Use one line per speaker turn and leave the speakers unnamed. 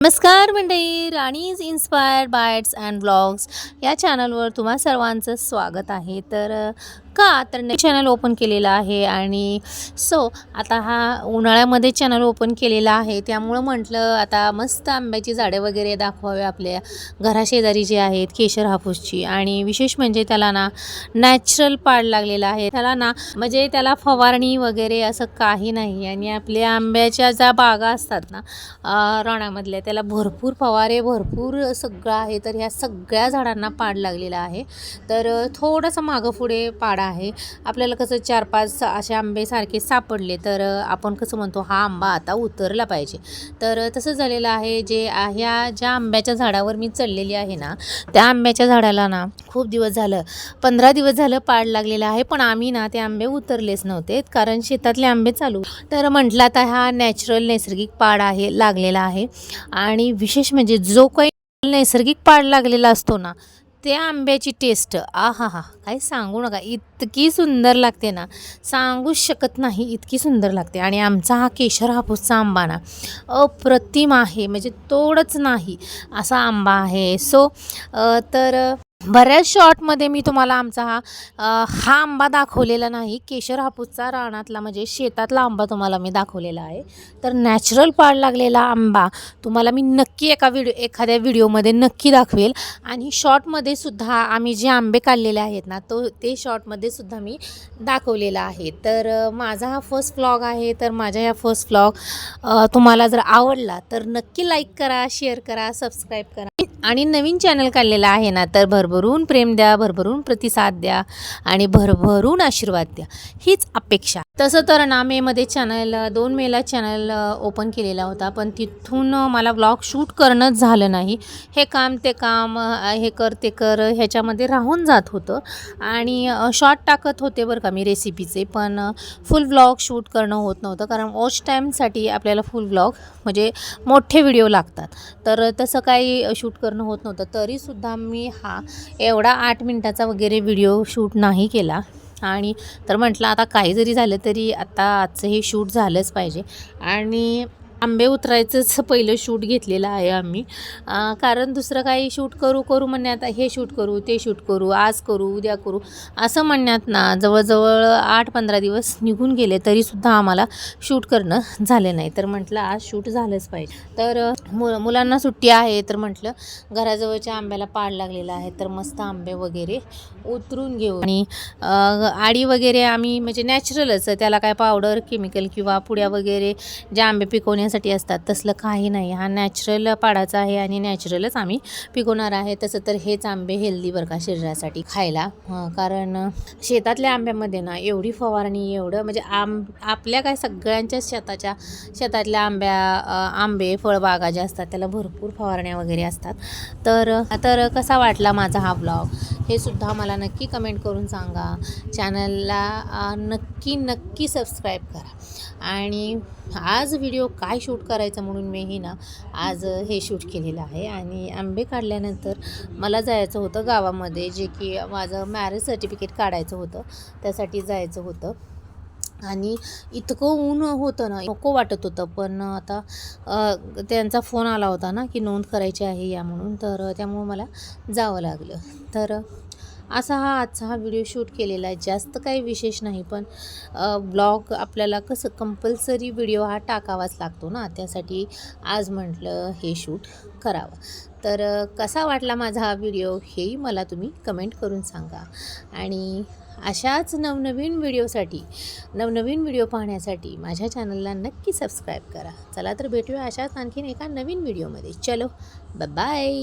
नमस्कार मंडळी, Rani's inspired bites and blogs या चॅनलवर तुम्हा सर्वांचं स्वागत आहे. तर चॅनल ओपन केलेलं आहे आणि आता हा उन्हाळ्यामध्ये चॅनल ओपन केलेला आहे, त्यामुळं म्हटलं आता मस्त आंब्याची झाडे वगैरे दाखवावे आपल्या घराशेजारी जे आहेत केशर हापूसची. आणि विशेष म्हणजे त्याला ना नॅचरल पाड लागलेला आहे, त्याला ना म्हणजे त्याला फवारणी वगैरे असं काही नाही. आणि आपल्या आंब्याच्या ज्या बागा असतात ना रानामधल्या, त्याला भरपूर फवारे भरपूर सगळं आहे. तर ह्या सगळ्या झाडांना पाड लागलेला आहे. तर थोडंसं मागं पुढे पाड आहे. आपल्याला कसं 4-5 असे आंबे सारखे सापडले तर आपण कसं म्हणतो हा आंबा आता उतरला पाहिजे. तर तसं झालेलं आहे. ह्या ज्या आंब्याच्या झाडावर मी चढलेली आहे ना, त्या आंब्याच्या झाडाला ना खूप दिवस झालं, 15 दिवस झालं पाड लागलेला आहे. पण आम्ही ना ते आंबे उतरलेच नव्हते, कारण शेतातले आंबे चालू. तर म्हटलं आता हा नैसर्गिक पाड आहे लागलेला आहे. आणि विशेष म्हणजे जो काही नैसर्गिक पाड लागलेला असतो ना, त्या आंब्याची टेस्ट आहाहा, काही सांगू नका, इतकी सुंदर लागते ना, सांगूच शकत नाही, इतकी सुंदर लागते. आणि आमचा हा केशर हापूसचा आंबा ना अप्रतिम आहे, म्हणजे तोडच नाही असा आंबा आहे. तर बऱ्याच शॉर्टमध्ये मी तुम्हाला आमचा हा आंबा दाखवलेला नाही. केशर हापूसचा रानातला म्हणजे शेतातला आंबा तुम्हाला मी दाखवलेला आहे. तर नॅचरल पाड लागलेला आंबा तुम्हाला मी नक्की एखाद्या व्हिडिओमध्ये नक्की दाखवेल. आणि शॉर्टमध्ये सुद्धा आम्ही जे आंबे काढलेले आहेत ना, ते शॉर्टमध्ये सुद्धा मी दाखवलेला आहे. तर माझा हा फर्स्ट व्लॉग आहे. तर माझ्या या फर्स्ट व्लॉग तुम्हाला जर आवडला तर नक्की लाईक करा, शेअर करा, सबस्क्राईब करा. आणि नवीन चॅनल काढलेला आहे ना, तर भरभरून प्रेम द्या, भरभरून प्रतिसाद द्या आणि भरभरून आशीर्वाद द्या, हीच अपेक्षा. तसं तर ना मेमध्ये 2 मेला चॅनल ओपन केलेला होता, पण तिथून मला व्लॉग शूट करणंच झालं नाही. हे काम ते काम, हे कर ते कर, ह्याच्यामध्ये राहून जात होतं. आणि शॉर्ट टाकत होते बरं का मी रेसिपीचे, पण फुल व्लॉग शूट करणं होत नव्हतं, कारण वॉच टाईमसाठी आपल्याला फुल व्लॉग म्हणजे मोठे व्हिडिओ लागतात. तर तसं काही शूट करणं होत नव्हतं. तरीसुद्धा मी हा एवढा 8 मिनटाचा वगैरे व्हिडिओ शूट नाही केला. आणि तर म्हटलं आता काही जरी झालं तरी आता आजचं हे शूट झालंच पाहिजे. आणि आंबे उतरायचंच पहिलं शूट घेतलेलं आहे आम्ही, कारण दुसरं काही शूट करू म्हणण्यात, हे शूट करू ते शूट करू, आज करू उद्या करू असं म्हणण्यात ना जवळजवळ 8-15 दिवस निघून गेले, तरीसुद्धा आम्हाला शूट करणं झालं नाही. तर म्हटलं आज शूट झालंच पाहिजे. तर मुलांना सुट्टी आहे, तर म्हटलं घराजवळच्या आंब्याला पाड लागलेला आहे, तर मस्त आंबे वगैरे उतरून घेऊ. आणि आडी वगैरे आम्ही म्हणजे नॅचरलच, त्याला काय पावडर केमिकल किंवा पुड्या वगैरे ज्या आंबे पिकवण्यासाठी असतात तसलं काही नाही. हा नॅचरल पाडाचा आहे आणि नॅचरलच आम्ही पिकवणार आहे. तसं तर हेच आंबे हेल्दी बरं का शरीरासाठी खायला, कारण शेतातल्या आंब्यामध्ये ना एवढी फवारणी, एवढं म्हणजे आपल्या काय सगळ्यांच्याच शेतातल्या आंबे फळबागा ज्या असतात त्याला भरपूर फवारण्या वगैरे असतात. तर कसा वाटला माझा हा ब्लॉग हे सुद्धा मला नक्की कमेंट करून सांगा. चॅनलला नक्की सबस्क्राईब करा. आणि आज व्हिडिओ काय शूट करायचं म्हणून मी ना आज हे शूट केलेलं आहे. आणि आंबे काढल्यानंतर मला जायचं होतं गावामध्ये, जे की माझं मॅरेज सर्टिफिकेट काढायचं होतं, त्यासाठी जायचं होतं. आणि इतकं ऊन होतं ना, नको वाटत होतं. पण आता त्यांचा फोन आला होता ना की नोंद करायची आहे या म्हणून, तर त्यामुळं मला जावं लागलं. तर असा आजचा हा व्हिडिओ शूट केलेला आहे. जास्त काही विशेष नाही, पण ब्लॉग आपल्याला कसं कंपल्सरी व्हिडिओ हा टाकावाच लागतो ना, त्यासाठी आज म्हटलं हे शूट करावं. तर कसा वाटला माझा हा व्हिडिओ हेही मला तुम्ही कमेंट करून सांगा. आणि अशाच नवनवीन व्हिडिओ पाहण्यासाठी माझ्या चॅनलला नक्की सबस्क्राईब करा. चला तर भेटूया अशाच आणखीन एका नवीन व्हिडिओमध्ये. चलो बाय.